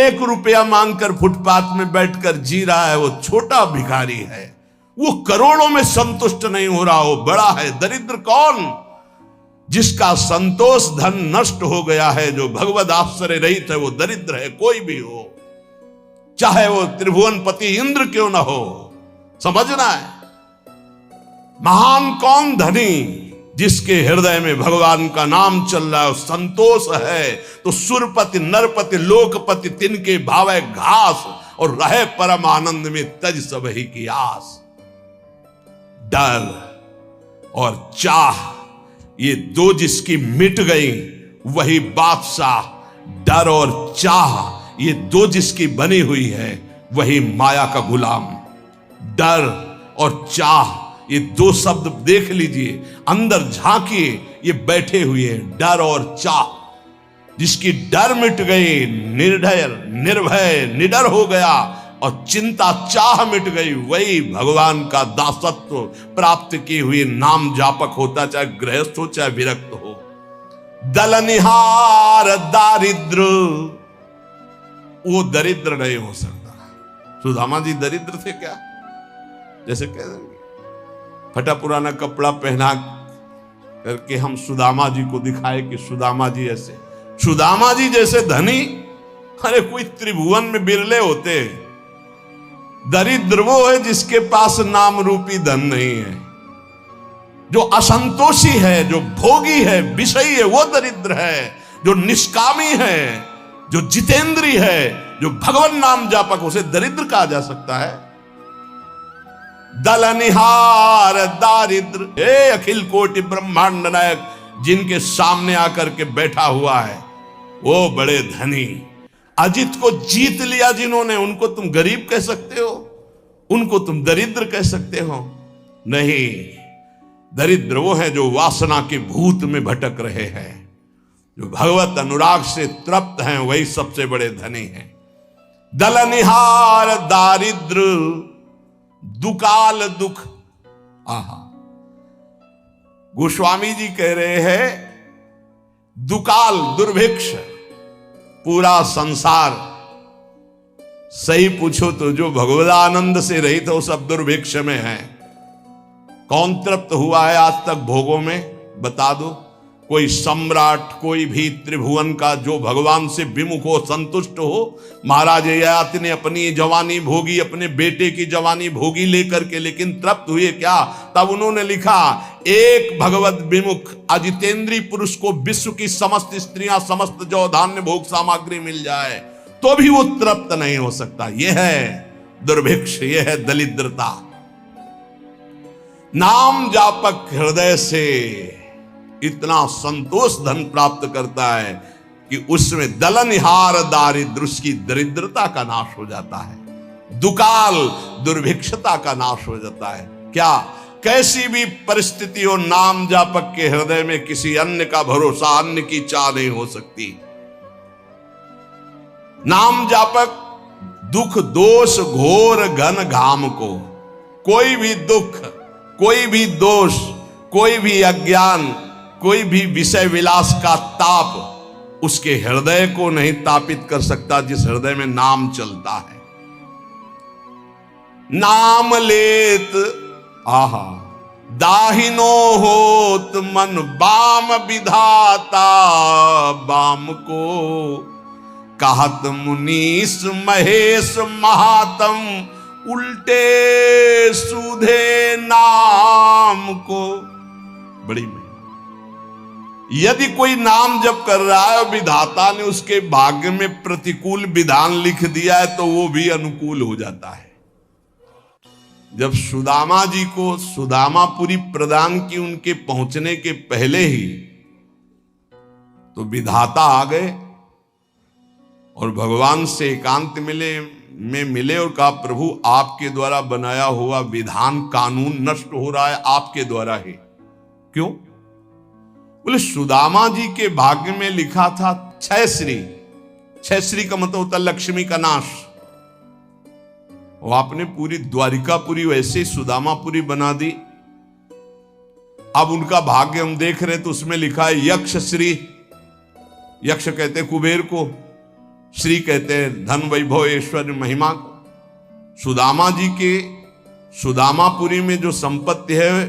1 रुपया मांगकर फुटपाथ में बैठकर जी रहा है, वो छोटा भिखारी है। वो करोड़ों में संतुष्ट नहीं हो रहा, वो बड़ा है। दरिद्र कौन? जिसका संतोष धन नष्ट हो गया है, जो भगवद आश्रय रहित है, वो दरिद्र है। कोई भी हो, चाहे वो त्रिभुवनपति इंद्र क्यों ना हो, समझना है। महान कौन? धनी, जिसके हृदय में भगवान का नाम चल रहा है, संतोष है। तो सुरपति नरपति लोकपति तिनके भावे घास, और रहे परम आनंद में तज सब ही की आस। डर और चाह, ये दो जिसकी मिट गई वही बादशाह। डर और चाह, ये दो जिसकी बनी हुई है वही माया का गुलाम। डर और चाह, ये दो शब्द देख लीजिए, अंदर झांकिए, ये बैठे हुए हैं। डर और चाह, जिसकी डर मिट गई, निर्भय निर्भय निडर हो गया, और चिंता चाह मिट गई, वही भगवान का दासत्व प्राप्त की हुई नाम जापक होता, चाहे गृहस्थ हो चाहे विरक्त हो। दलनिहार दारिद्र, वो दरिद्र नहीं हो सकता। सुदामा जी दरिद्र थे क्या? जैसे कह देंगे फटा पुराना कपड़ा पहना करके हम सुदामा जी को दिखाए कि सुदामा जी ऐसे, सुदामा जी जैसे धनी, अरे कोई त्रिभुवन में बिरले होते। दरिद्र वो है जिसके पास नाम रूपी धन नहीं है, जो असंतोषी है, जो भोगी है, विषयी है, वो दरिद्र है। जो निष्कामी है, जो जितेंद्री है, जो भगवान नाम जापक, उसे दरिद्र कहा जा सकता है। दलनिहार दारिद्र, हे अखिल कोटि ब्रह्मांड नायक, जिनके सामने आकर के बैठा हुआ है वो बड़े धनी। अजित को जीत लिया जिन्होंने, उनको तुम गरीब कह सकते हो? उनको तुम दरिद्र कह सकते हो? नहीं, दरिद्र वो है जो वासना के भूत में भटक रहे हैं, जो भगवत अनुराग से तृप्त हैं, वही सबसे बड़े धनी हैं। दलनिहार दारिद्र, दुकाल दुख। आहा, गोस्वामी जी कह रहे हैं दुकाल दुर्भिक्ष, पूरा संसार सही पूछो तो जो भगवदानंद से रहित हो सब दुर्भिक्ष में है। कौन तृप्त हुआ है आज तक भोगों में? बता दो। कोई सम्राट, कोई भी त्रिभुवन का जो भगवान से विमुख हो, संतुष्ट हो। महाराज ययाति ने अपनी जवानी भोगी, अपने बेटे की जवानी भोगी लेकर के, लेकिन तृप्त हुए क्या? तब उन्होंने लिखा, एक भगवत विमुख अजितेंद्रीय पुरुष को विश्व की समस्त स्त्रियां, समस्त जौ धान्य भोग सामग्री मिल जाए तो भी वो तृप्त नहीं हो सकता। यह है दुर्भिक्ष, यह है दरिद्रता। नाम जापक हृदय से इतना संतोष धन प्राप्त करता है कि उसमें दलनिहार दारिद्र, उसकी दरिद्रता का नाश हो जाता है। दुकाल दुर्भिक्षता का नाश हो जाता है। क्या? कैसी भी परिस्थिति हो, नाम जापक के हृदय में किसी अन्य का भरोसा, अन्य की चाह नहीं हो सकती। नाम जापक दुख दोष घोर घन घाम को, कोई भी दुख, कोई भी दोष, कोई भी अज्ञान, कोई भी विषय विलास का ताप उसके हृदय को नहीं तापित कर सकता, जिस हृदय में नाम चलता है। नाम लेत आहा दाहिनो होत मन बाम विधाता, बाम को कहत मुनीस महेश महात्म, उल्टे सूधे नाम को। बड़ी में यदि कोई नाम जप कर रहा है और विधाता ने उसके भाग्य में प्रतिकूल विधान लिख दिया है तो वो भी अनुकूल हो जाता है। जब सुदामा जी को सुदामापुरी प्रदान की उनके पहुंचने के पहले ही, तो विधाता आ गए और भगवान से एकांत मिले और कहा, प्रभु आपके द्वारा बनाया हुआ विधान कानून नष्ट हो रहा है आपके द्वारा ही। क्यों? बोले सुदामा जी के भाग्य में लिखा था 6 श्री। 6 श्री का मतलब होता लक्ष्मी का नाश। वो आपने पूरी द्वारिकापुरी वैसे ही सुदामापुरी बना दी। अब उनका भाग्य हम देख रहे तो उसमें लिखा है यक्ष श्री। यक्ष कहते कुबेर को, श्री कहते हैं धन वैभव ऐश्वर्य महिमा को। सुदामा जी के सुदामापुरी में जो संपत्ति है,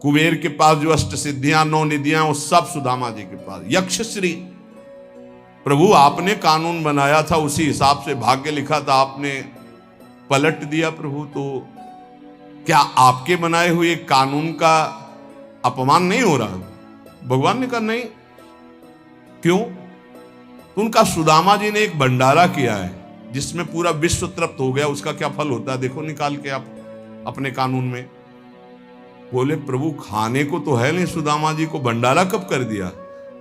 कुबेर के पास जो अष्ट सिद्धियां 9 निधियां, वो सब सुदामा जी के पास। यक्ष श्री, प्रभु आपने कानून बनाया था, उसी हिसाब से भाग्य लिखा था, आपने पलट दिया प्रभु, तो क्या आपके बनाए हुए कानून का अपमान नहीं हो रहा? भगवान ने कहा नहीं। क्यों? तो उनका सुदामा जी ने एक भंडारा किया है जिसमें पूरा विश्व तृप्त हो गया, उसका क्या फल होता है देखो निकाल के आप अपने कानून में। बोले प्रभु खाने को तो है नहीं, सुदामा जी को भंडारा कब कर दिया?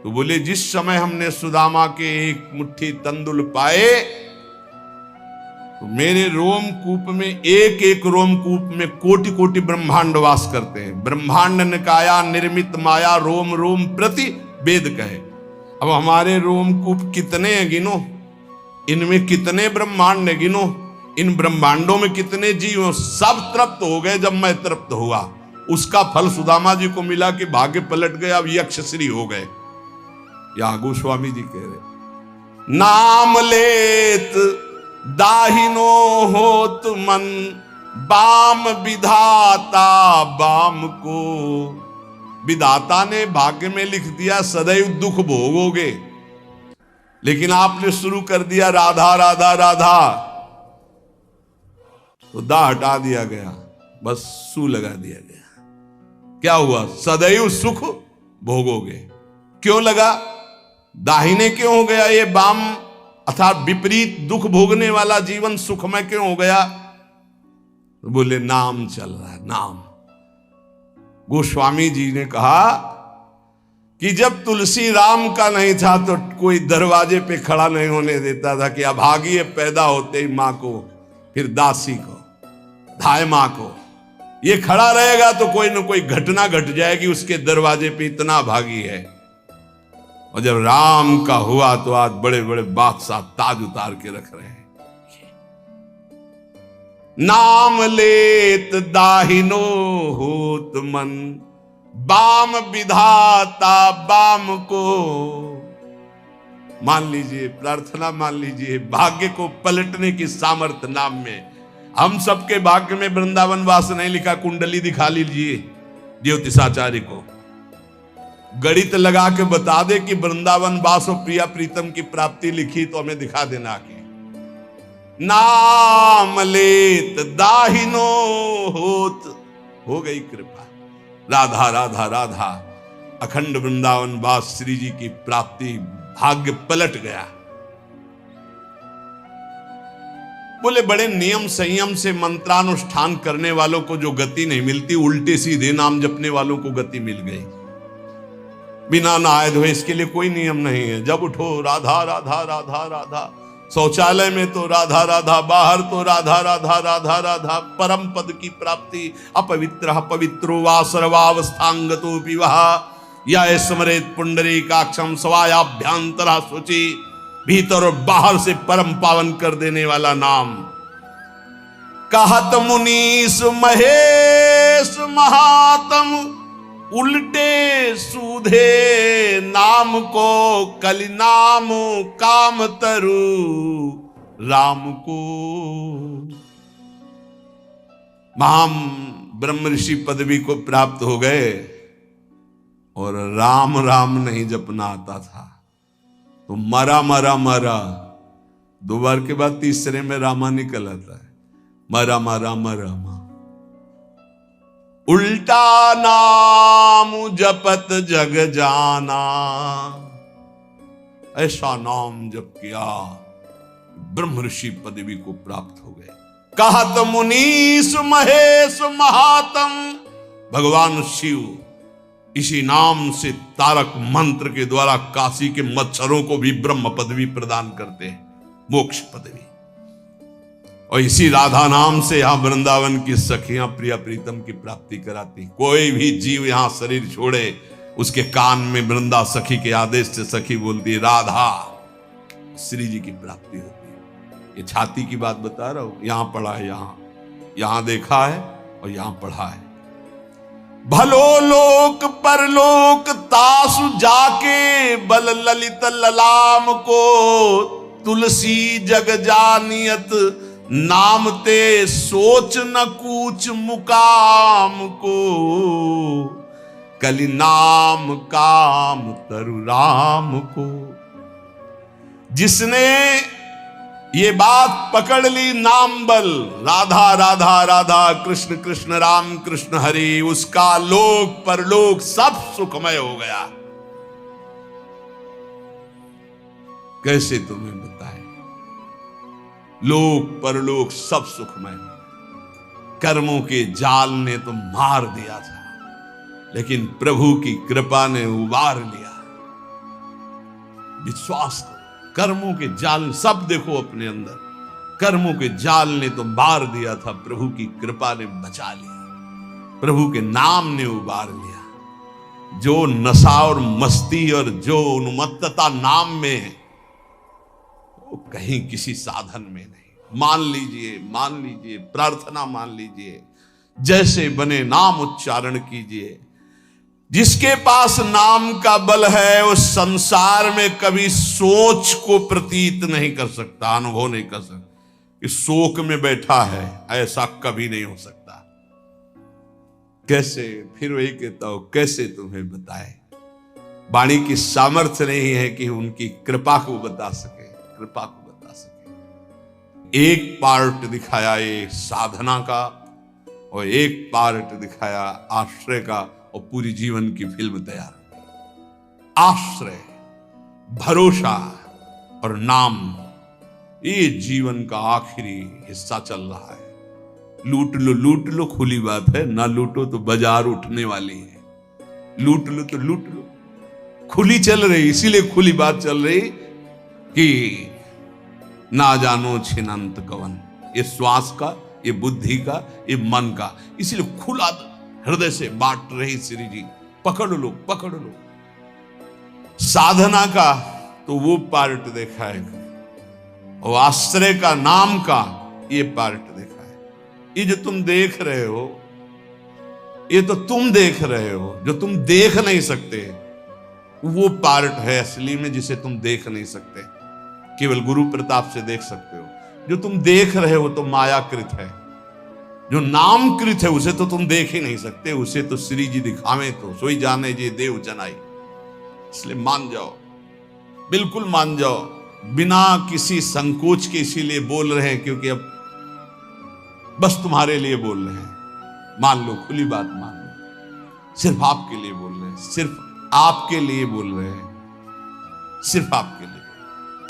तो बोले जिस समय हमने सुदामा के एक मुट्ठी तंदुल पाए तो मेरे रोमकूप में, एक एक रोमकूप में कोटि कोटि ब्रह्मांड वास करते हैं। ब्रह्मांड निकाया निर्मित माया रोम रोम प्रति वेद कहे। अब हमारे रोमकूप कितने हैं गिनो, इनमें कितने ब्रह्मांड है गिनो, इन ब्रह्मांडों में कितने जीव, सब तृप्त हो गए जब मैं तृप्त हुआ। उसका फल सुदामा जी को मिला कि भाग्य पलट गया, अब यक्षश्री हो गए। या गोस्वामी जी कह रहे नाम लेत दाहिनो होत मन, बाम विधाता बाम को। विधाता ने भाग्य में लिख दिया सदैव दुख भोगोगे, लेकिन आपने शुरू कर दिया राधा राधा राधा, तो दा हटा दिया गया, बस सू लगा दिया गया। क्या हुआ? सदैव सुख भोगोगे। क्यों लगा? दाहिने क्यों हो गया ये बाम, अर्थात विपरीत दुख भोगने वाला जीवन सुखमय क्यों हो गया? बोले नाम चल रहा है, नाम। गोस्वामी जी ने कहा कि जब तुलसी राम का नहीं था तो कोई दरवाजे पे खड़ा नहीं होने देता था कि अभागी पैदा होते ही मां को, फिर दासी को, धाय मां को, ये खड़ा रहेगा तो कोई ना कोई घटना घट जाएगी उसके दरवाजे पे, इतना भागी है। और जब राम का हुआ तो आज बड़े बड़े बादशाह ताज उतार के रख रहे हैं। नाम लेत दाहिनो होत मन, बाम विधाता बाम को। मान लीजिए, प्रार्थना मान लीजिए, भाग्य को पलटने की सामर्थ्य नाम में। हम सबके भाग्य में वृंदावन वास नहीं लिखा, कुंडली दिखा लीजिए ज्योतिषाचार्य को, गणित लगा के बता दे कि वृंदावन वास और प्रिया प्रीतम की प्राप्ति लिखी तो हमें दिखा देना कि नाम लेत दाहिनो होत, हो गई कृपा। राधा राधा राधा, अखंड वृंदावन वास श्री जी की प्राप्ति, भाग्य पलट गया। बोले बड़े नियम संयम से मंत्रानुष्ठान करने वालों को जो गति नहीं मिलती, उल्टे सीधे नाम जपने वालों को गति मिल गई। बिना नहाए धोए इसके लिए कोई नियम नहीं है। जब उठो राधा राधा राधा राधा, शौचालय में तो राधा राधा, बाहर तो राधा राधा राधा राधा। परम पद की प्राप्ति अपवित्र पवित्रो वा सर्वावस्थांगतो विवाह या स्मरेत पुंडरीकाक्षम स्वायाभ्यांतरा शुचि। भीतर और बाहर से परम पावन कर देने वाला नाम। कहत मुनीस महेश महात्म, उल्टे सूधे नाम को कलि नाम काम तरु राम को। महाम ब्रह्म ऋषि पदवी को प्राप्त हो गए और राम राम नहीं जपना आता था तो मरा मरा मरा, 2 बार के बाद तीसरे में रामा निकल आता है, मरा मरा मरा मा। उल्टा नाम जपत जग जाना, ऐसा नाम जप किया ब्रह्म ऋषि पदवी को प्राप्त हो गए। कहत मुनीस महेश महात्म, भगवान शिव इसी नाम से तारक मंत्र के द्वारा काशी के मच्छरों को भी ब्रह्म पदवी प्रदान करते हैं, मोक्ष पदवी। और इसी राधा नाम से यहां वृंदावन की सखियां प्रिया प्रीतम की प्राप्ति कराती। कोई भी जीव यहां शरीर छोड़े, उसके कान में वृंदा सखी के आदेश से सखी बोलती राधा, श्री जी की प्राप्ति होती है। ये छाती की बात बता रहा हूं, यहां पढ़ा है, यहां देखा है और यहां पढ़ा है। भलो लोक परलोक तासु जाके, बल ललित ललाम को तुलसी जग जानियत नाम ते सोच न कूच मुकाम को, कलि नाम काम तरु राम को। जिसने ये बात पकड़ ली, नाम बल, राधा राधा राधा, कृष्ण कृष्ण राम कृष्ण हरि, उसका लोक परलोक सब सुखमय हो गया। कैसे तुम्हें बताएं, लोक परलोक सब सुखमय। कर्मों के जाल ने तो मार दिया था, लेकिन प्रभु की कृपा ने उबार लिया। विश्वास करो, कर्मों के जाल सब देखो अपने अंदर, कर्मों के जाल ने तो मार दिया था, प्रभु की कृपा ने बचा लिया, प्रभु के नाम ने उबार लिया। जो नशा और मस्ती और जो उन्मत्तता नाम में है, वो कहीं किसी साधन में नहीं। मान लीजिए, प्रार्थना मान लीजिए, जैसे बने नाम उच्चारण कीजिए। जिसके पास नाम का बल है, उस संसार में कभी सोच को प्रतीत नहीं कर सकता, अनुभव नहीं कर सकता कि शोक में बैठा है, ऐसा कभी नहीं हो सकता। कैसे, फिर वही कहता हूं, कैसे तुम्हें बताए। वाणी की सामर्थ्य नहीं है कि उनकी कृपा को बता सके, कृपा को बता सके। एक पार्ट दिखाया ये साधना का, और एक पार्ट दिखाया आश्रय का, और पूरी जीवन की फिल्म तैयार। आश्रय, भरोसा और नाम, ये जीवन का आखिरी हिस्सा चल रहा है। लूट लो खुली बात है, ना लूटो तो बाजार उठने वाली है। लूट लो तो लूट लो, खुली चल रही, इसीलिए खुली बात चल रही कि ना जानो छिनंत कवन, ये श्वास का, ये बुद्धि का, ये मन का, इसीलिए खुला हृदय से बांट रही श्री जी। पकड़ लो, पकड़ लो। साधना का तो वो पार्ट देखा है, और आश्रय का, नाम का ये पार्ट देखा है। ये जो तुम देख रहे हो, ये तो तुम देख रहे हो, जो तुम देख नहीं सकते, वो पार्ट है असली में, जिसे तुम देख नहीं सकते, केवल गुरु प्रताप से देख सकते हो। जो तुम देख रहे हो तो मायाकृत है, जो नामकृत है उसे तो तुम देख ही नहीं सकते, उसे तो श्री जी दिखावे तो सोई जाने जे देव जनाई। इसलिए मान जाओ, बिल्कुल मान जाओ, बिना किसी संकोच के। इसीलिए बोल रहे हैं क्योंकि अब बस तुम्हारे लिए बोल रहे हैं। मान लो, खुली बात मान लो, सिर्फ आपके लिए बोल रहे हैं, सिर्फ आपके लिए बोल रहे हैं, सिर्फ आपके लिए।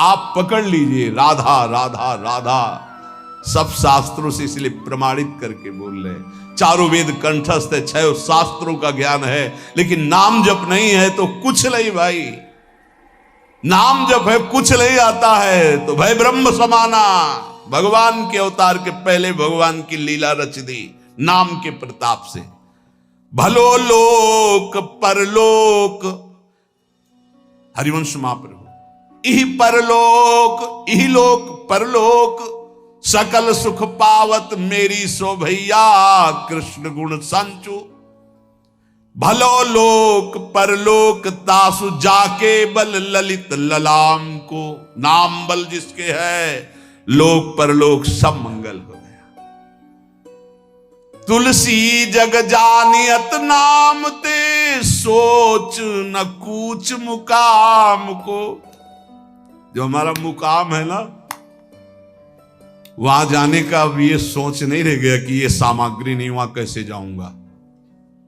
आप पकड़ लीजिए, राधा राधा राधा, सब शास्त्रों से इसलिए प्रमाणित करके बोल रहे हैं। चारों वेद कंठस्थ है, 6 शास्त्रों का ज्ञान है, लेकिन नाम जप नहीं है तो कुछ नहीं भाई। नाम जप है, कुछ नहीं आता है तो भय ब्रह्म समाना। भगवान के अवतार के पहले भगवान की लीला रच दी नाम के प्रताप से। भलो लोक परलोक, हरिवंश महाप्रभु, इहि परलोक, इहि लोक परलोक, सकल सुख पावत मेरी सो भैया, कृष्ण गुण संचु। भलो लोक परलोक तासु जाके बल ललित ललाम को। नाम बल जिसके है, लोक परलोक सब मंगल हो गया। तुलसी जग जानियत नाम ते, सोच न कूच मुकाम को। जो हमारा मुकाम है ना, वहां जाने का अब ये सोच नहीं रह गया कि ये सामग्री नहीं, वहां कैसे जाऊंगा।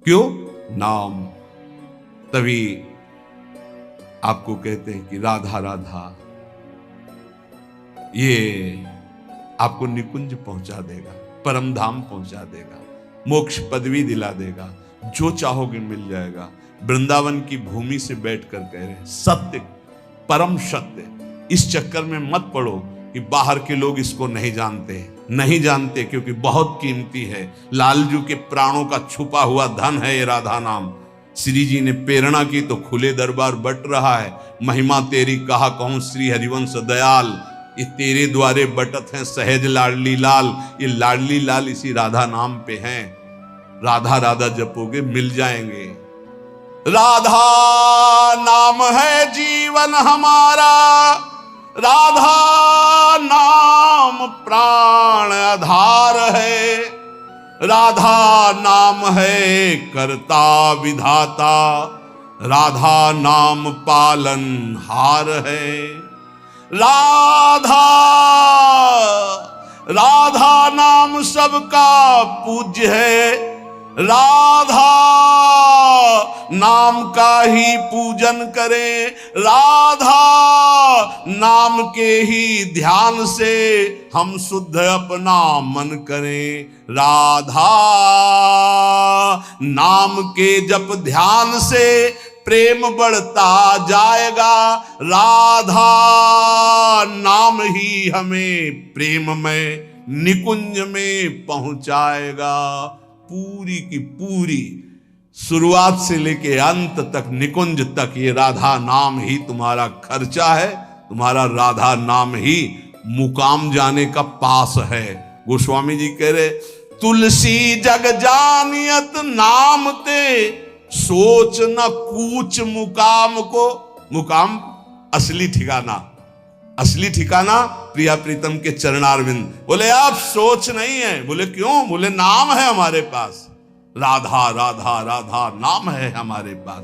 क्यों? नाम। तभी आपको कहते हैं कि राधा राधा, ये आपको निकुंज पहुंचा देगा, परम धाम पहुंचा देगा, मोक्ष पदवी दिला देगा, जो चाहोगे मिल जाएगा। वृंदावन की भूमि से बैठकर कह रहे हैं, सत्य, परम सत्य। इस चक्कर में मत पड़ो कि बाहर के लोग इसको नहीं जानते, क्योंकि बहुत कीमती है। लालजू के प्राणों का छुपा हुआ धन है ये राधा नाम। श्री जी ने प्रेरणा की तो खुले दरबार बट रहा है। महिमा तेरी कहा कहूं श्री हरिवंश दयाल, ये तेरे द्वारे बटत हैं सहज लाडली लाल। ये लाडली लाल इसी राधा नाम पे हैं। राधा राधा जपोगे मिल जाएंगे। राधा नाम है जीवन हमारा, राधा नाम प्राण आधार है, राधा नाम है कर्ता विधाता, राधा नाम पालन हार है। राधा राधा नाम सबका पूज्य है, राधा नाम का ही पूजन करें, राधा नाम के ही ध्यान से हम शुद्ध अपना मन करें। राधा नाम के जप ध्यान से प्रेम बढ़ता जाएगा, राधा नाम ही हमें प्रेम में निकुंज में पहुंचाएगा। पूरी की पूरी शुरुआत से लेके अंत तक, निकुंज तक ये राधा नाम ही तुम्हारा खर्चा है, तुम्हारा राधा नाम ही मुकाम जाने का पास है। गोस्वामी जी कह रहे, तुलसी जग जानियत नाम ते, सोच न कूच मुकाम को। मुकाम असली ठिकाना, असली ठिकाना प्रिया प्रीतम के चरणारविंद। बोले आप सोच नहीं है। बोले क्यों? बोले नाम है हमारे पास, राधा राधा राधा नाम है हमारे पास।